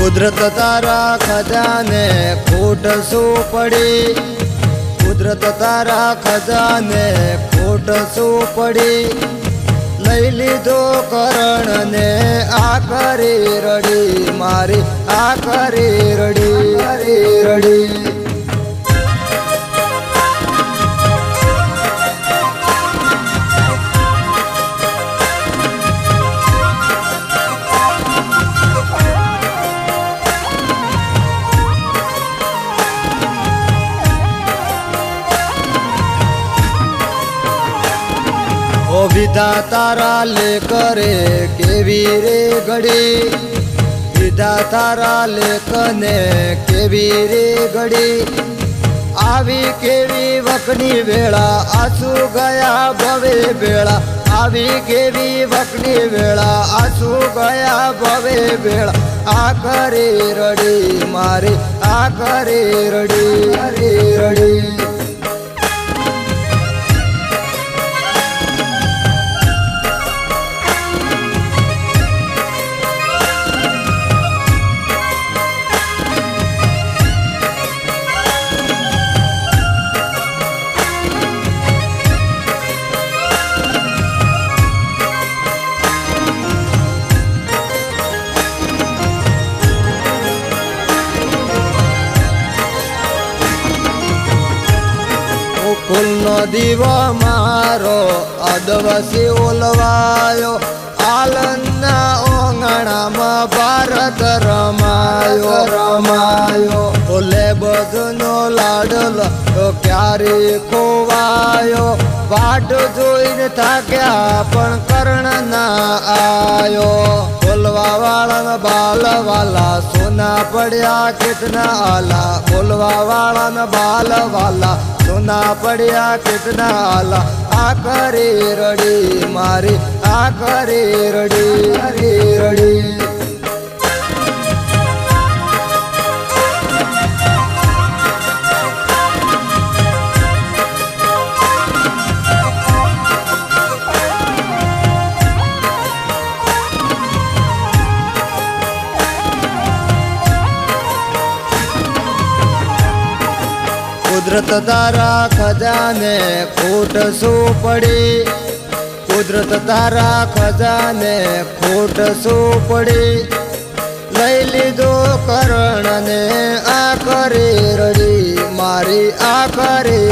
કુદરત તારા ખજાને ખોટ શું પડી, કુદરત તારા ખજાને ખોટ શું પડી, લઈ લીધો કરણને આ કરી રડી, મારી આ કરી રડી રડી. ઓ વિધા તારા લે કરે કેવી રે ઘડી, વિધા તારા લેખને કેવી રે ઘડી, આવી કેવી વખની વેળા આંસુ ગયા ભવે વેળા, આવી કેવી વખની વેળા આંસુ ગયા ભવે વેળા, આ કરી રડી મારી આ કરી રડી રડી. કુલનો દીવો મારો અદવસી ઓલવાયો, આલનના ઓંગણામાં ભારત રમાયો રમાયો. ઓલે બધનો લાડલો તો ક્યારે ખોવાયો, વાટ જોઈને થાક્યા પણ કર્ણ ના આયો. બોલવા વાળા બાલ વાલા સોના પડ્યા કેટલા આલા, બોલવા વાળા બાલ વાલા સોના પડ્યા કેટલા આલા, આ કરી રડી મારી આ કરી રડી રડી. કુદરત તારા ખજાને ખોટ શું પડી, કુદરત તારા ખજાને ખોટ શું પડી, લઈ લીધો કરણને આ કરી રડી મારી આ કરી